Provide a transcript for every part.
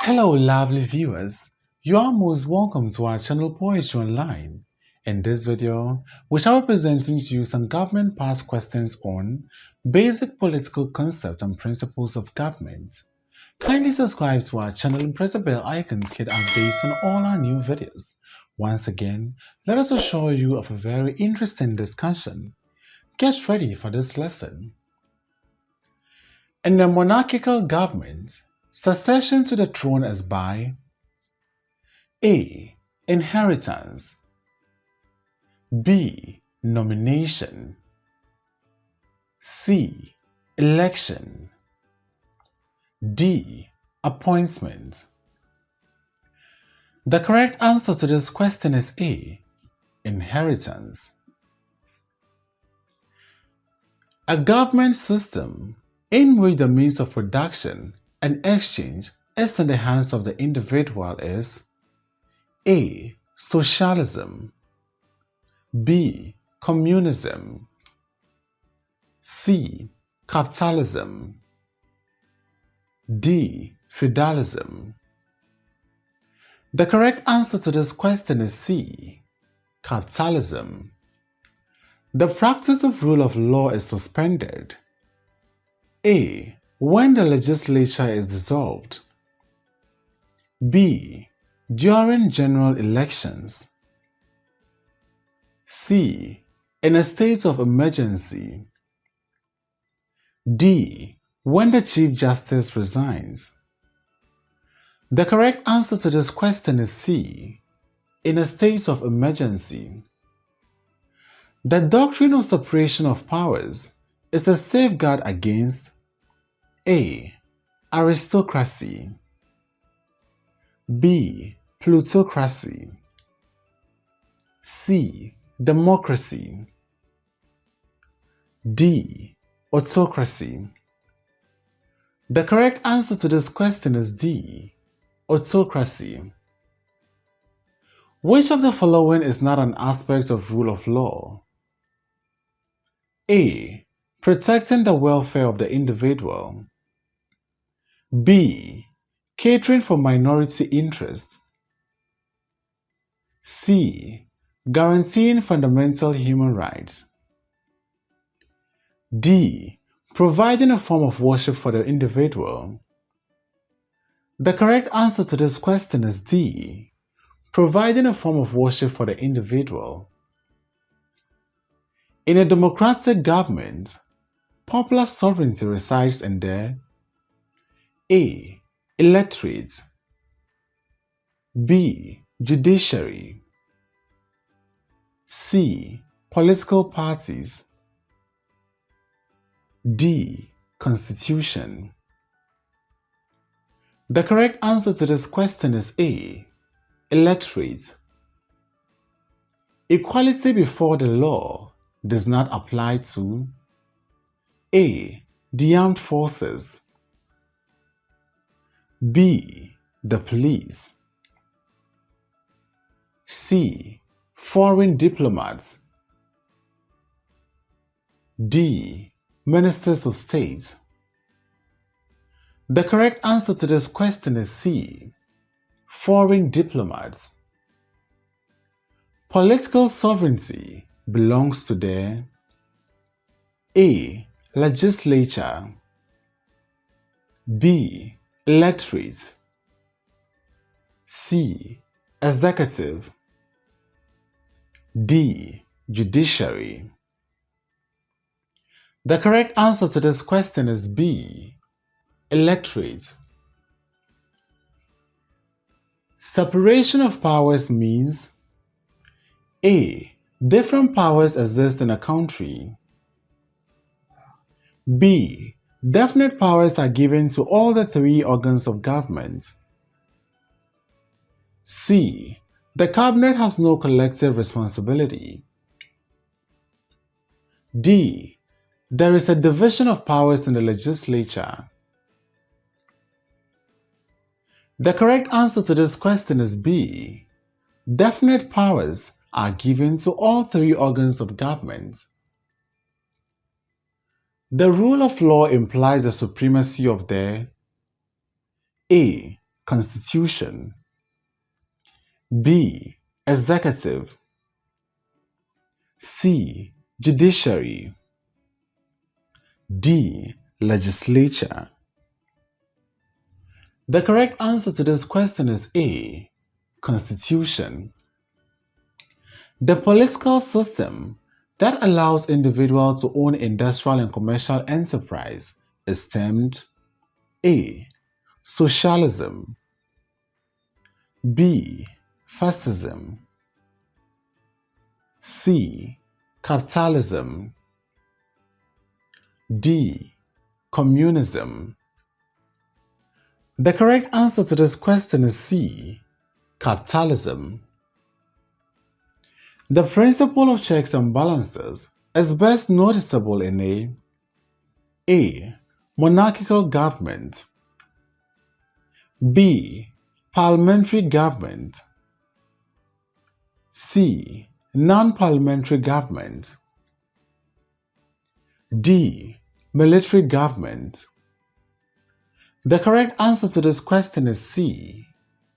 Hello, lovely viewers. You are most welcome to our channel Poetry Online. In this video, we shall be presenting to you some government past questions on basic political concepts and principles of government. Kindly subscribe to our channel and press the bell icon to get updates on all our new videos. Once again, let us assure you of a very interesting discussion. Get ready for this lesson. In a monarchical government, succession to the throne is by A. Inheritance. B. Nomination. C. Election. D. Appointment. The correct answer to this question is A. Inheritance. A government system in which the means of production and exchange is in the hands of the individual is A. Socialism. B. Communism. C. Capitalism. D. Feudalism. The correct answer to this question is C. Capitalism. The practice of rule of law is suspended. A. When the legislature is dissolved. B. During general elections. C. In a state of emergency. D. When the Chief Justice resigns. The correct answer to this question is C. In a state of emergency. The doctrine of separation of powers is a safeguard against A. Aristocracy. B. Plutocracy. C. Democracy. D. Autocracy. The correct answer to this question is D. Autocracy. Which of the following is not an aspect of rule of law? A. Protecting the welfare of the individual. B. Catering for minority interests. C. Guaranteeing fundamental human rights. D. Providing a form of worship for the individual. The correct answer to this question is D. Providing a form of worship for the individual. In a democratic government, popular sovereignty resides in the A. Electorate. B. Judiciary. C. Political parties. D. Constitution. The correct answer to this question is A. Electorate. Equality before the law does not apply to A. The armed forces. B. The police. C. Foreign diplomats. D. Ministers of state. The correct answer to this question is C. Foreign diplomats. Political sovereignty belongs to the A. Legislature. B. Electorate. C. Executive. D. Judiciary. The correct answer to this question is B. Electorate. Separation of powers means A. Different powers exist in a country. B. Definite powers are given to all the three organs of government. C. The cabinet has no collective responsibility. D. There is a division of powers in the legislature. The correct answer to this question is B. Definite powers are given to all three organs of government. The rule of law implies the supremacy of the A. Constitution. B. Executive. C. Judiciary. D. Legislature. The correct answer to this question is A. Constitution. The political system that allows individuals to own industrial and commercial enterprise is termed A. Socialism. B. Fascism. C. Capitalism. D. Communism. The correct answer to this question is C. Capitalism. The principle of checks and balances is best noticeable in A. Monarchical government. B. Parliamentary government. C. Non-parliamentary government. D. Military government. The correct answer to this question is C.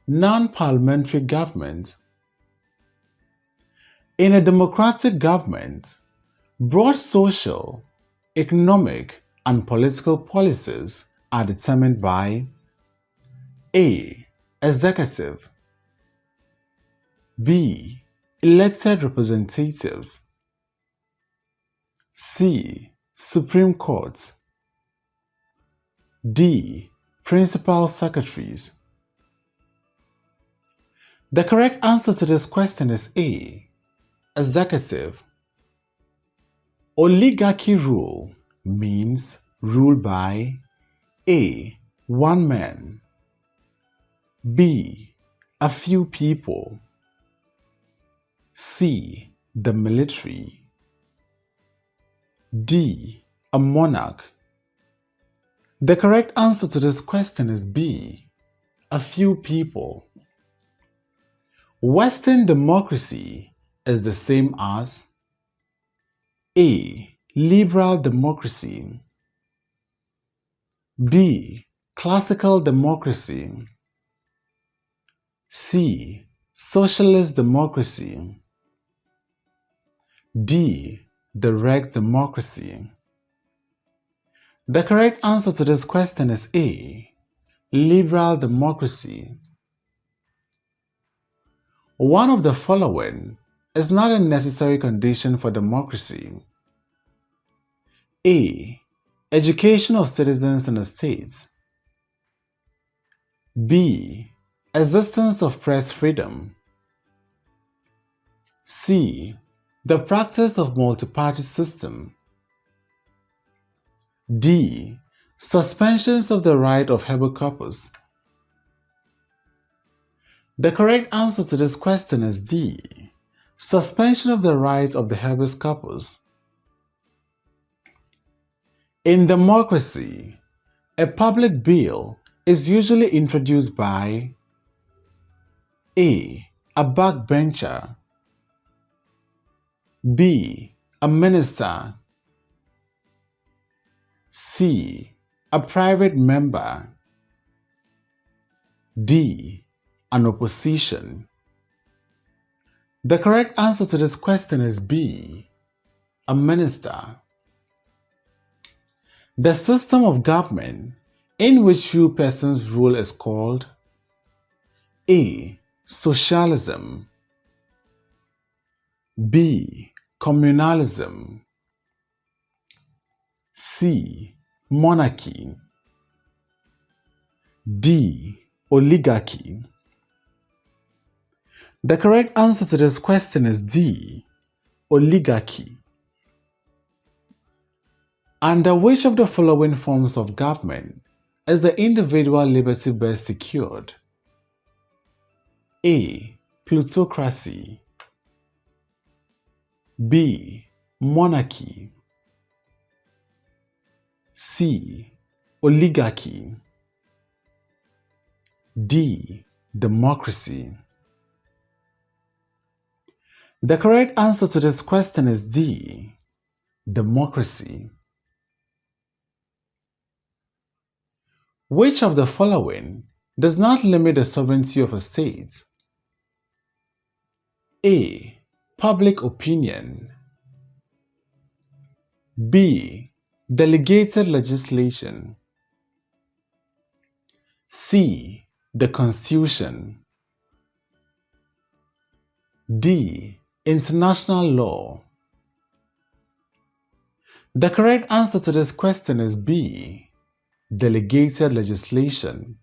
Non-parliamentary government. In a democratic government, broad social, economic, and political policies are determined by A. Executive. B. Elected representatives. C. Supreme Court. D. Principal secretaries. The correct answer to this question is A. Executive. Oligarchy rule means rule by A. One man. B. A few people. C. The military. D. A monarch. The correct answer to this question is B. A few people. Western democracy is the same as A. Liberal democracy. B. Classical democracy. C. Socialist democracy. D. Direct democracy. The correct answer to this question is A. Liberal democracy. One of the following is not a necessary condition for democracy. A. Education of citizens in a state. B. Existence of press freedom. C. The practice of multi-party system. D. Suspensions of the right of habeas corpus. The correct answer to this question is D. Suspension of the right of the habeas corpus. In democracy, a public bill is usually introduced by A. A backbencher. B. A minister. C. A private member. D. An opposition. The correct answer to this question is B. A minister. The system of government in which few persons rule is called A. Socialism. B. Communalism. C. Monarchy. D. Oligarchy. The correct answer to this question is D. Oligarchy. Under which of the following forms of government is the individual liberty best secured? A. Plutocracy. B. Monarchy. C. Oligarchy. D. Democracy. The correct answer to this question is D. Democracy. Which of the following does not limit the sovereignty of a state? A. Public opinion. B. Delegated legislation. C. The Constitution. D. International law. The correct answer to this question is B. Delegated legislation.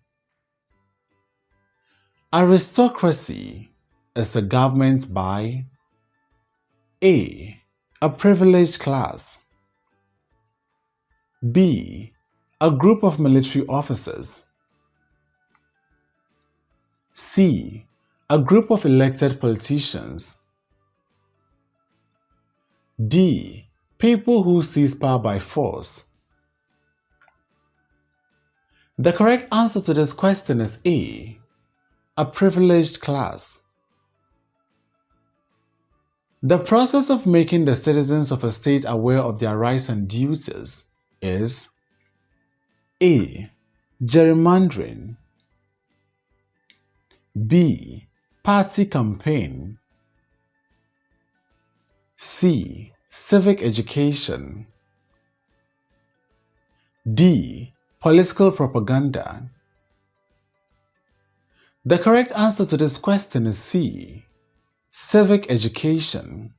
Aristocracy is a government by A. A privileged class. B. A group of military officers. C. A group of elected politicians. D. People who seize power by force. The correct answer to this question is A. A privileged class. The process of making the citizens of a state aware of their rights and duties is A. Gerrymandering. B. Party campaign. C. Civic education. D. Political propaganda. The correct answer to this question is C. Civic education.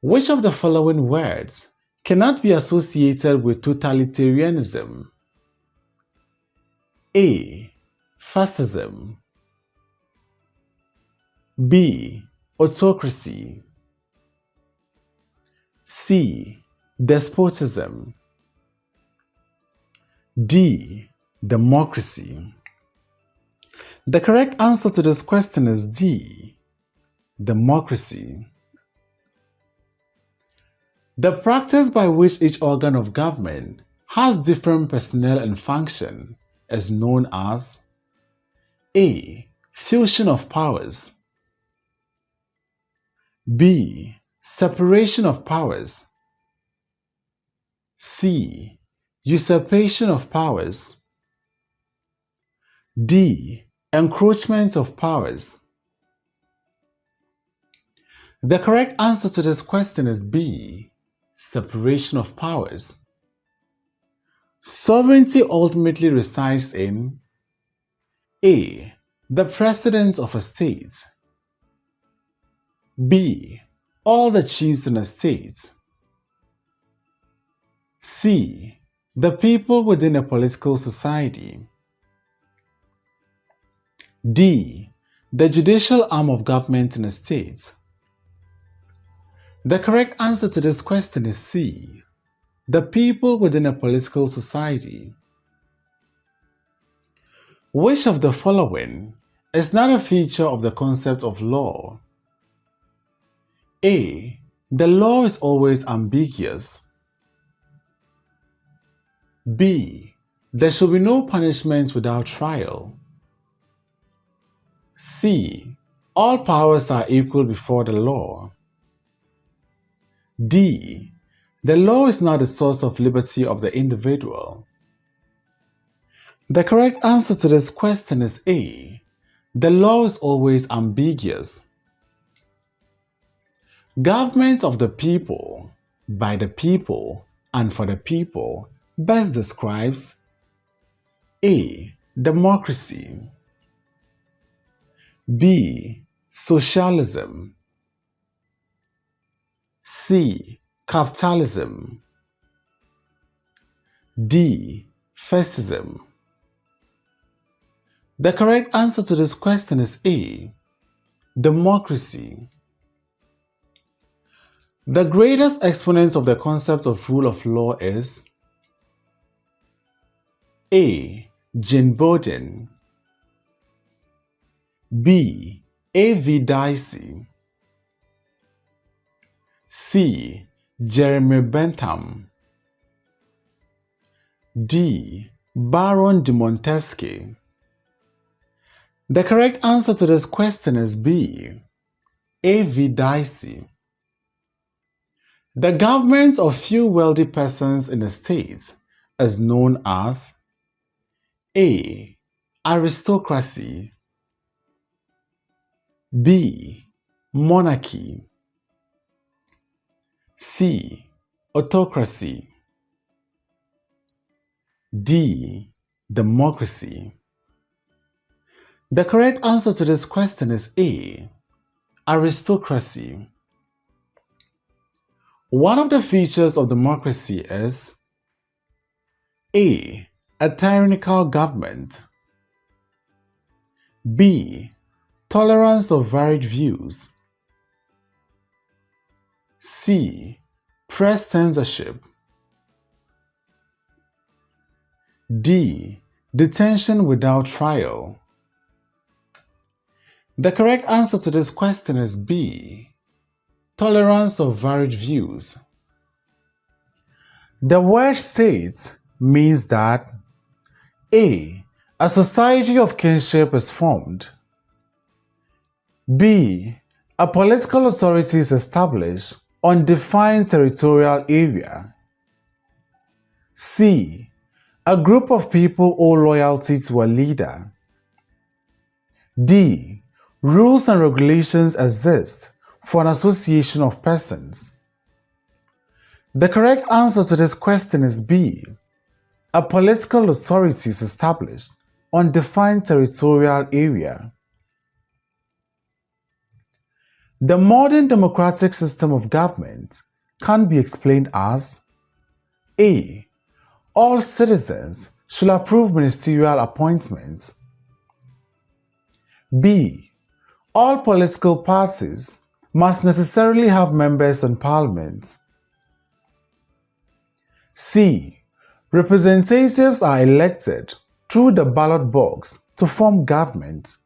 Which of the following words cannot be associated with totalitarianism? A. Fascism. B. Autocracy. C. Despotism. D. Democracy. The correct answer to this question is D. Democracy. The practice by which each organ of government has different personnel and function is known as A. Fusion of powers. B. Separation of powers. C. Usurpation of powers. D. Encroachment of powers. The correct answer to this question is B. Separation of powers. Sovereignty ultimately resides in A. The President of a state. B. All the chiefs in a state. C. The people within a political society. D. The judicial arm of government in a state. The correct answer to this question is C. The people within a political society. Which of the following is not a feature of the concept of law? A. The law is always ambiguous. B. There should be no punishment without trial. C. All powers are equal before the law. D. The law is not the source of liberty of the individual. The correct answer to this question is A. The law is always ambiguous. Government of the people, by the people, and for the people best describes A. Democracy. B. Socialism. C. Capitalism. D. Fascism. The correct answer to this question is A. Democracy. The greatest exponent of the concept of rule of law is A. Jane Bowden. B. A.V. Dicey. C. Jeremy Bentham. D. Baron de Montesquieu. The correct answer to this question is B. A.V. Dicey. The government of few wealthy persons in the state is known as A. Aristocracy. B. Monarchy. C. Autocracy. D. Democracy. The correct answer to this question is A. Aristocracy. One of the features of democracy is A. A tyrannical government. B. Tolerance of varied views. C. Press censorship. D. Detention without trial. The correct answer to this question is B. Tolerance of varied views. The word state means that A. A society of kinship is formed. B. A political authority is established on defined territorial area. C. A group of people owe loyalty to a leader. D. Rules and regulations exist for an association of persons. The correct answer to this question is B. A political authority is established on defined territorial area. The modern democratic system of government can be explained as A. All citizens should approve ministerial appointments. B. All political parties must necessarily have members in parliament. C. Representatives are elected through the ballot box to form government.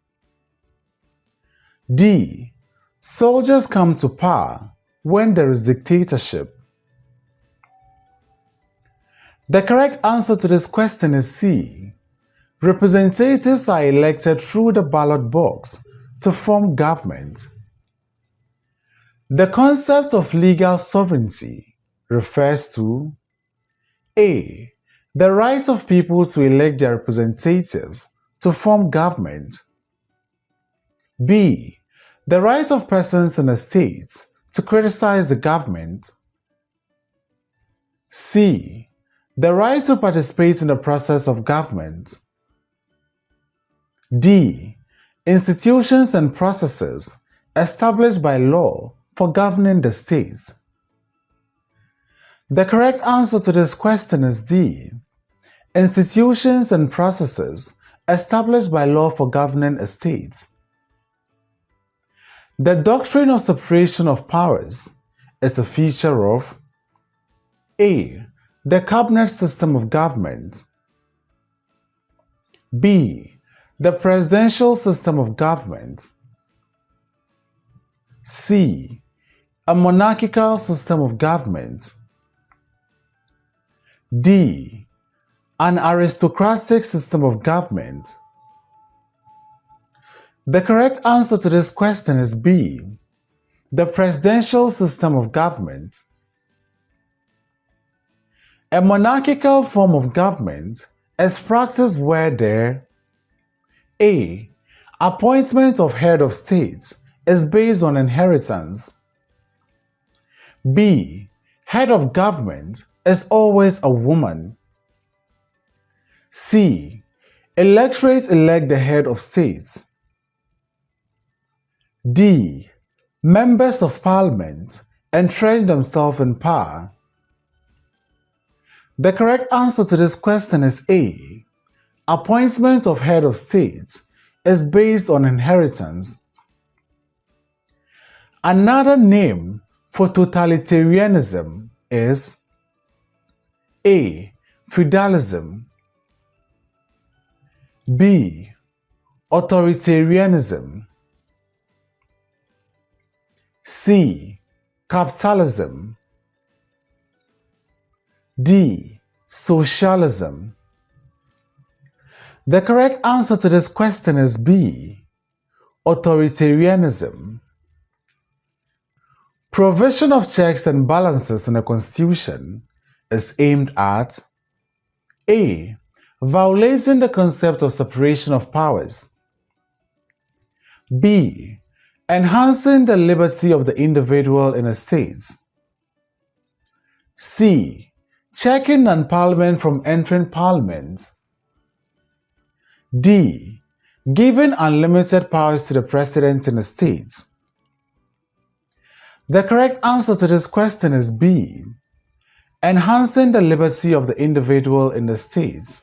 D. Soldiers come to power when there is dictatorship. The correct answer to this question is C. Representatives are elected through the ballot box to form government. The concept of legal sovereignty refers to A. The right of people to elect their representatives to form government. B. The right of persons in a state to criticize the government. C. The right to participate in the process of government. D. Institutions and processes established by law for governing the state. The correct answer to this question is D. Institutions and processes established by law for governing a state. The doctrine of separation of powers is a feature of A. The cabinet system of government. B. The presidential system of government. C. A monarchical system of government. D. An aristocratic system of government. The correct answer to this question is B. The presidential system of government. A monarchical form of government is practiced where there A. Appointment of head of state is based on inheritance. B. Head of government is always a woman. C. Electorate elect the head of state. D. Members of parliament entrench themselves in power. The correct answer to this question is A. Appointment of head of state is based on inheritance. Another name for totalitarianism is A. Feudalism. B. Authoritarianism. C. Capitalism. D. Socialism. The correct answer to this question is B. Authoritarianism. Provision of checks and balances in a constitution is aimed at A. Violating the concept of separation of powers. B. Enhancing the liberty of the individual in a state. C. Checking non-parliament from entering parliament. D. Giving unlimited powers to the president in a state. The correct answer to this question is B. Enhancing the liberty of the individual in the state.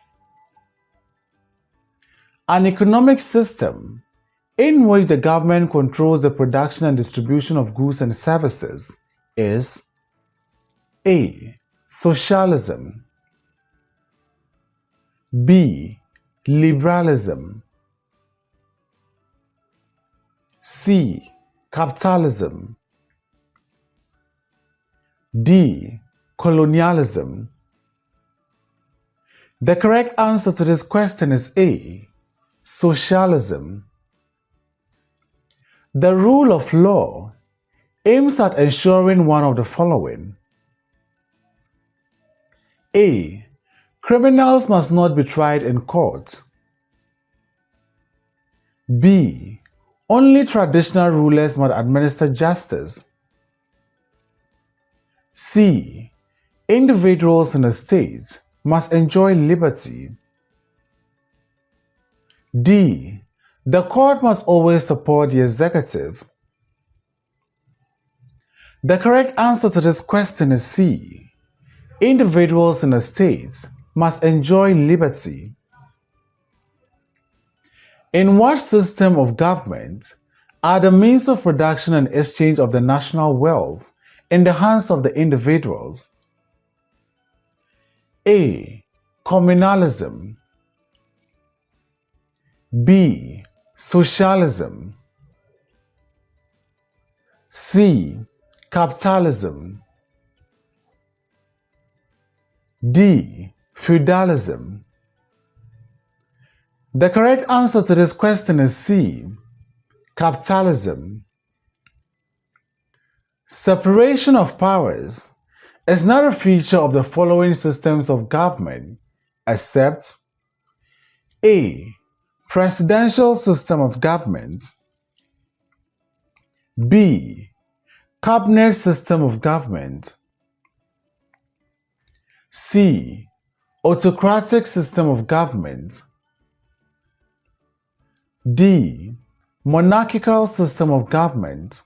An economic system in which the government controls the production and distribution of goods and services is A. Socialism. B. Liberalism. C. Capitalism. D. Colonialism. The correct answer to this question is A. Socialism. The rule of law aims at ensuring one of the following. A. Criminals must not be tried in court. B. Only traditional rulers must administer justice. C. Individuals in a state must enjoy liberty. D. The court must always support the executive. The correct answer to this question is C. Individuals in a state must enjoy liberty. In what system of government are the means of production and exchange of the national wealth in the hands of the individuals? A. Communalism. B. Socialism. C. Capitalism. D. Feudalism. The correct answer to this question is C. Capitalism. Separation of powers is not a feature of the following systems of government except A. Presidential system of government. B. Cabinet system of government. C. Autocratic system of government. D. Monarchical system of government.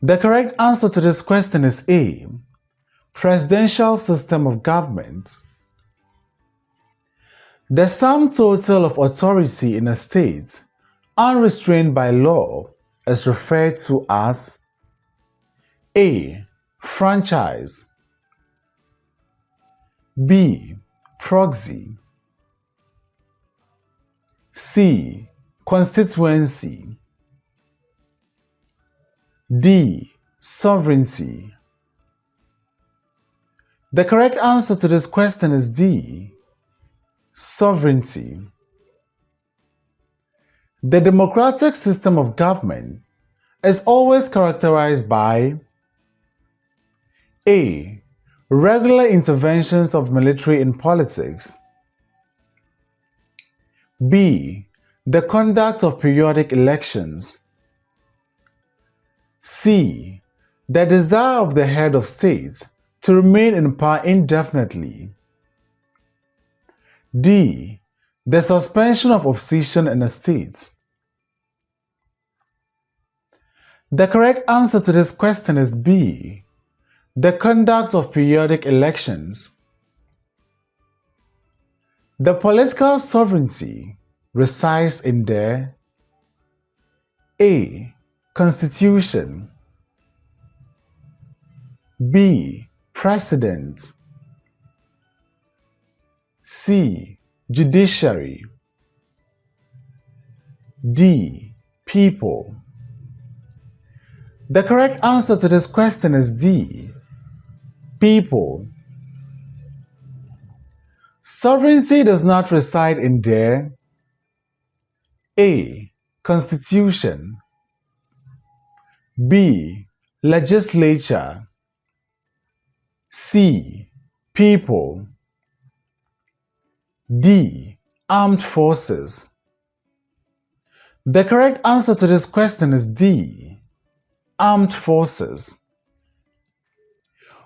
The correct answer to this question is A. Presidential system of government. The sum total of authority in a state, unrestrained by law, is referred to as A. Franchise. B. Proxy. C. Constituency. D. Sovereignty. The correct answer to this question is D. Sovereignty. The democratic system of government is always characterized by A. Regular interventions of military in politics. B. The conduct of periodic elections. C. The desire of the head of state to remain in power indefinitely. D. The suspension of opposition in a state. The correct answer to this question is B. The conduct of periodic elections. The political sovereignty resides in the A. Constitution. B. President. C. Judiciary. D. People. The correct answer to this question is D. People. Sovereignty does not reside in the A. Constitution. B. Legislature. C. People. D. Armed forces. The correct answer to this question is D. Armed forces.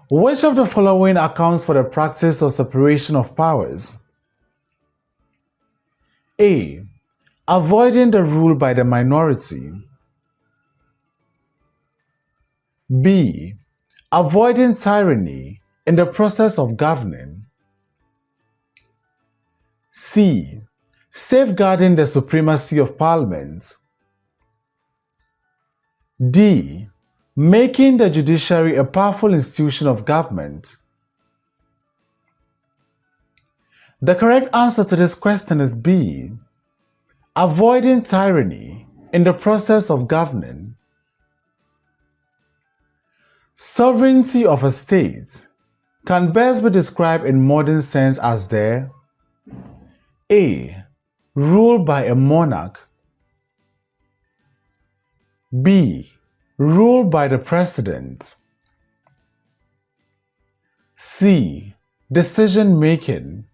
Which of the following accounts for the practice of separation of powers? A. Avoiding the rule by the minority. B. Avoiding tyranny in the process of governing. C. Safeguarding the supremacy of Parliament. D. Making the judiciary a powerful institution of government. The correct answer to this question is B. Avoiding tyranny in the process of governing. Sovereignty of a state can best be described in modern sense as the A. Rule by a monarch. B. Rule by the president. C. Decision making.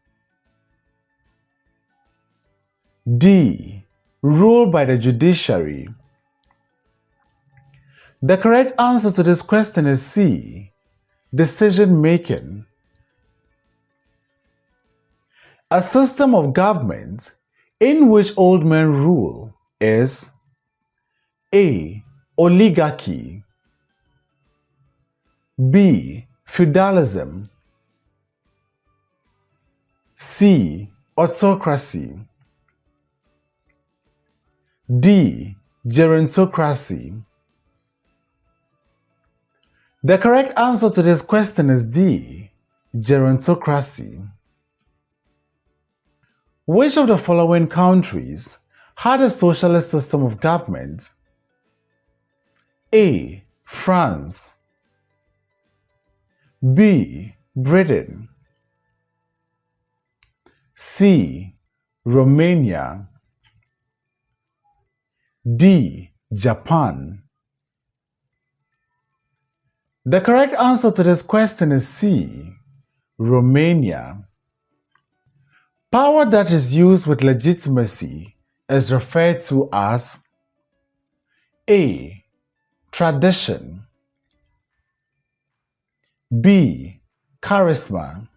D. Rule by the judiciary. The correct answer to this question is C. Decision making. A system of government in which old men rule is A. Oligarchy. B. Feudalism. C. Autocracy. D. Gerontocracy. The correct answer to this question is D. Gerontocracy. Which of the following countries had a socialist system of government? A. France. B. Britain. C. Romania. D. Japan. The correct answer to this question is C. Romania. Power that is used with legitimacy is referred to as A. Tradition. B. Charisma.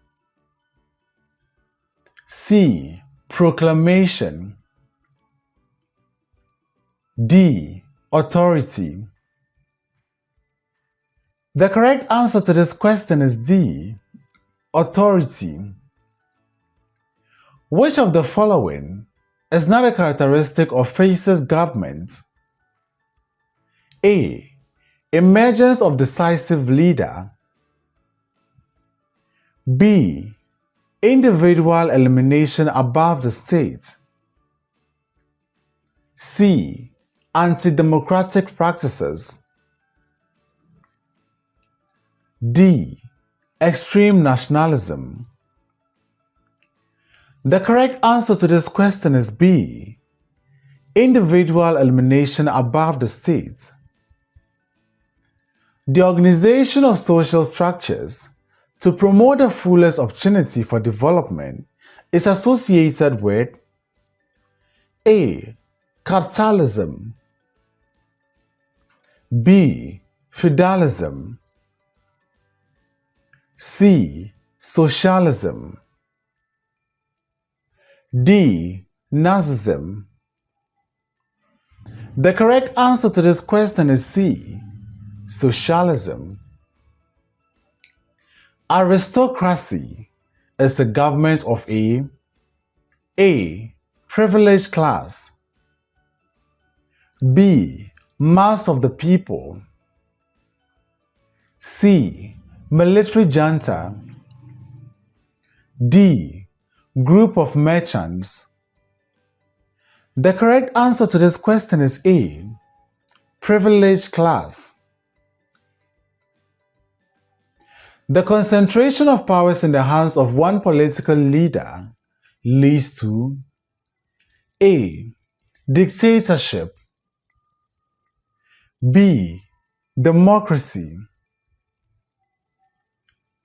C. Proclamation. D. Authority. The correct answer to this question is D. Authority. Which of the following is not a characteristic of fascist government? A. Emergence of decisive leader. B. Individual elimination above the state. C. Anti-democratic practices. D. Extreme nationalism. The correct answer to this question is B. Individual elimination above the state. The organization of social structures to promote the fullest opportunity for development is associated with A. Capitalism. B. Feudalism. C. Socialism. D. Nazism. The correct answer to this question is C. Socialism. Aristocracy is a government of A. Privileged class. B. Mass of the people. C. Military junta. D. Group of merchants. The correct answer to this question is A. Privileged class. The concentration of powers in the hands of one political leader leads to A. Dictatorship. B. Democracy.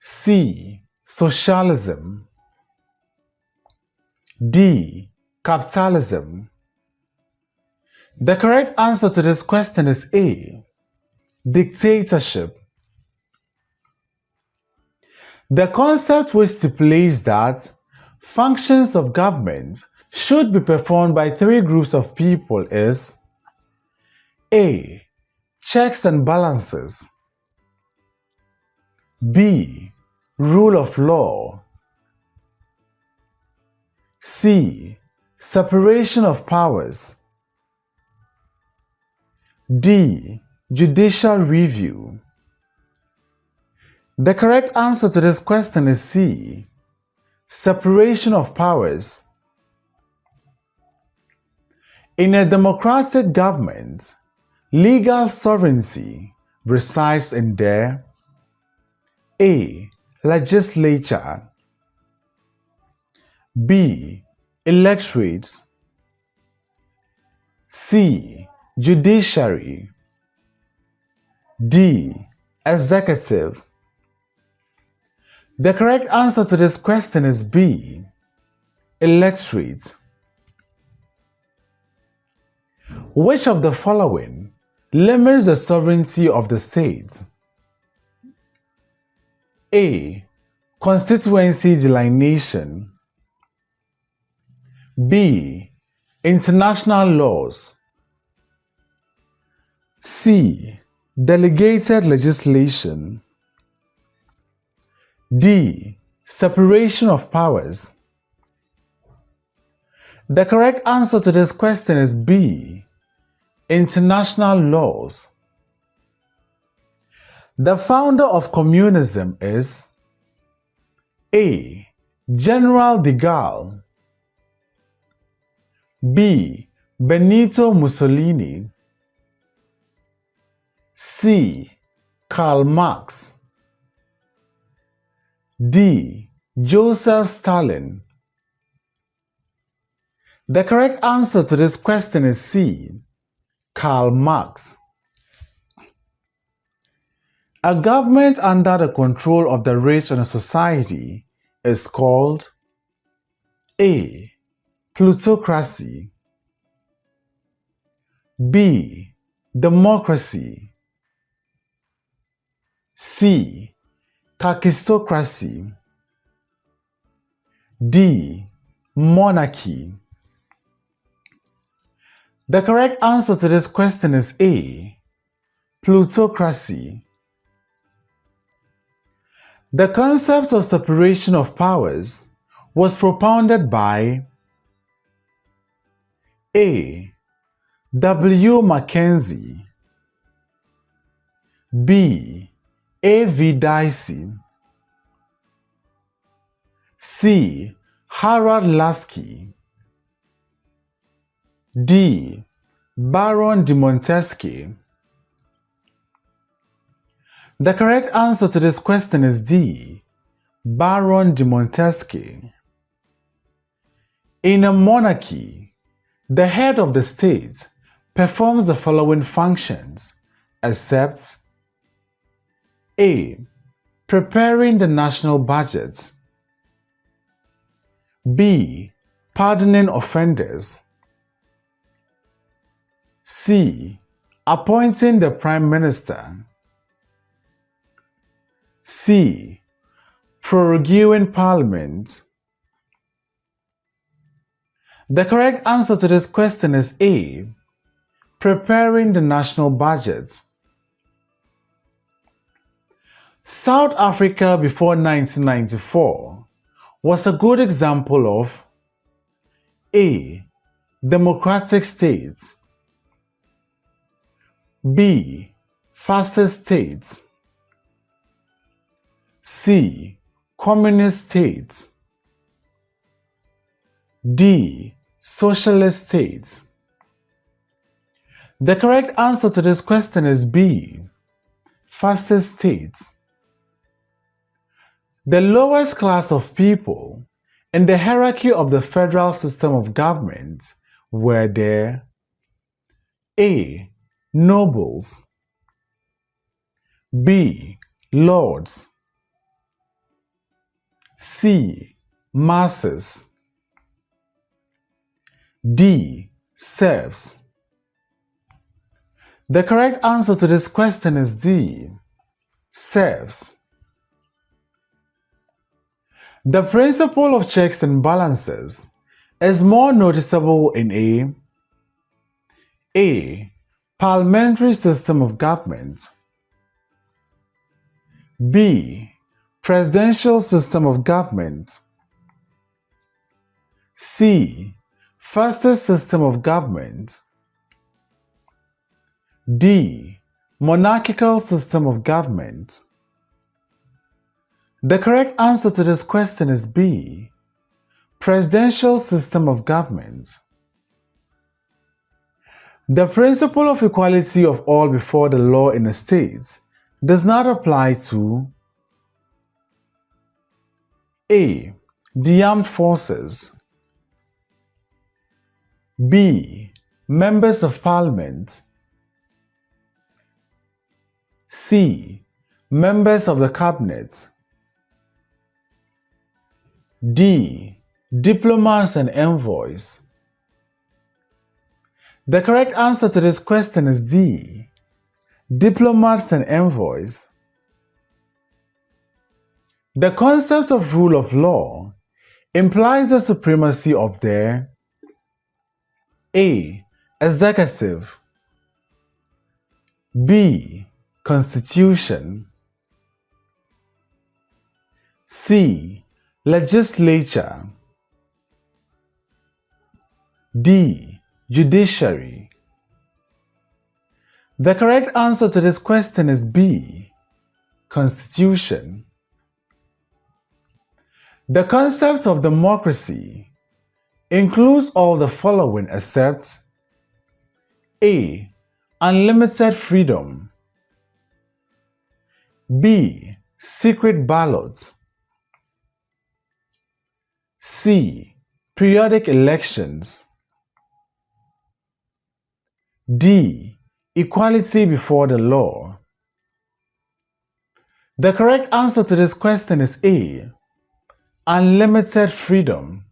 C. Socialism. D. Capitalism. The correct answer to this question is A. Dictatorship. The concept which stipulates that functions of government should be performed by three groups of people is A. Checks and balances. B. Rule of law. C. Separation of powers. D. Judicial review. The correct answer to this question is C. Separation of powers. In a democratic government, legal sovereignty resides in the A. Legislature. B. Electorate. C. Judiciary. D. Executive. The correct answer to this question is B. Electorate. Which of the following limits the sovereignty of the state? A. Constituency delineation. B. International laws. C. Delegated legislation. D. Separation of powers. The correct answer to this question is B. International laws. The founder of communism is A. General de Gaulle. B. Benito Mussolini. C. Karl Marx. D. Joseph Stalin. The correct answer to this question is C. Karl Marx. A government under the control of the rich in a society is called A. Plutocracy. B. Democracy. C. Kakistocracy. D. Monarchy. The correct answer to this question is A. Plutocracy. The concept of separation of powers was propounded by A. W. Mackenzie. B. A. V. Dicey. C. Harold Lasky. D. Baron de Montesquieu. The correct answer to this question is D. Baron de Montesquieu. In a monarchy, the head of the state performs the following functions, except A. Preparing the national budget. B. Pardoning offenders. C. Appointing the Prime Minister. C. Proroguing Parliament. The correct answer to this question is A. Preparing the national budget. South Africa before 1994 was a good example of A. Democratic state. B. Fascist state. C. Communist state. D. Socialist state. The correct answer to this question is B. Fascist state. The lowest class of people in the hierarchy of the federal system of government were the A. Nobles. B. Lords. C. Masses. D. Serves. The correct answer to this question is D. Serves. The principle of checks and balances is more noticeable in A. Parliamentary system of government. B. Presidential system of government. C. Fastest system of government. D. Monarchical system of government. The correct answer to this question is B. Presidential system of government. The principle of equality of all before the law in a state does not apply to A. The armed forces. B. Members of Parliament. C. Members of the Cabinet. D. Diplomats and envoys. The correct answer to this question is D. Diplomats and envoys. The concept of rule of law implies the supremacy of the A. Executive. B. Constitution. C. Legislature. D. Judiciary. The correct answer to this question is B. Constitution. The concept of democracy includes all the following except A. Unlimited freedom. B. Secret ballots. C. Periodic elections. D. Equality before the law. The correct answer to this question is A. Unlimited freedom.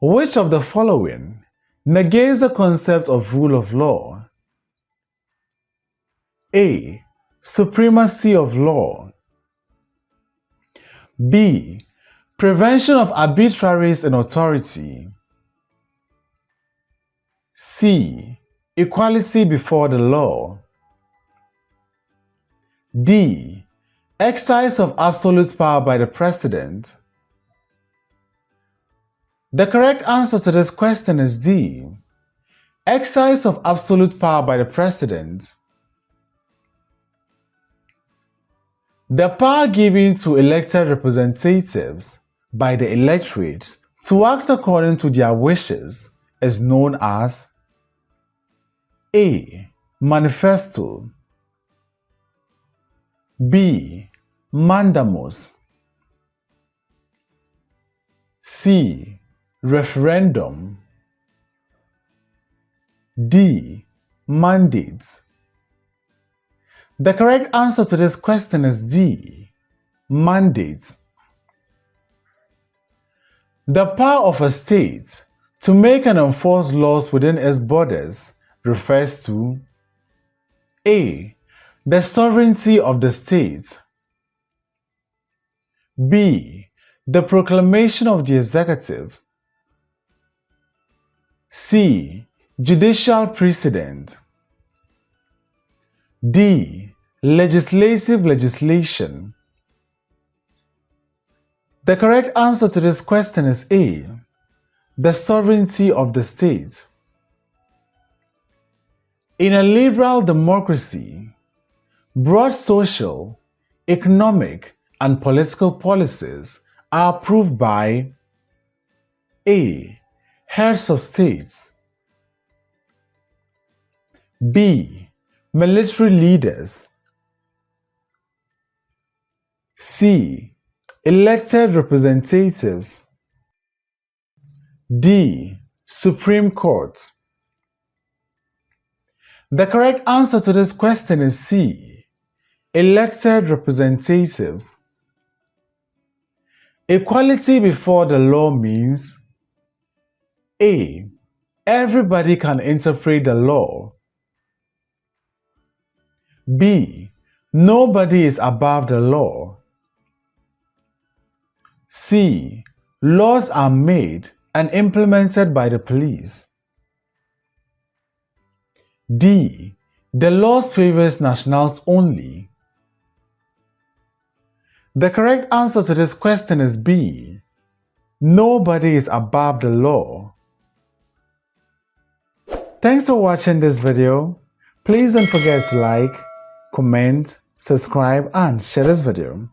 Which of the following negates the concept of rule of law? A. Supremacy of law. B. Prevention of arbitraries in authority. C. Equality before the law. D. Exercise of absolute power by the President. The correct answer to this question is D. Exercise of absolute power by the President. The power given to elected representatives by the electorate to act according to their wishes is known as A. Manifesto. B. Mandamus. C. Referendum. D. Mandates. The correct answer to this question is D. Mandates. The power of a state to make and enforce laws within its borders refers to A. The sovereignty of the state. B. The proclamation of the executive. C. Judicial precedent. D. Legislative legislation. The correct answer to this question is A. The sovereignty of the state. In a liberal democracy, broad social, economic, and political policies are approved by A. Heads of states. B. Military leaders. C. Elected representatives. D. Supreme Court. The correct answer to this question is C. Elected representatives. Equality before the law means A. Everybody can interpret the law. B. Nobody is above the law. C. Laws are made and implemented by the police. D. The laws favors nationals only. The correct answer to this question is B. Nobody is above the law. Thanks for watching this video. Please don't forget to like, comment, subscribe and share this video.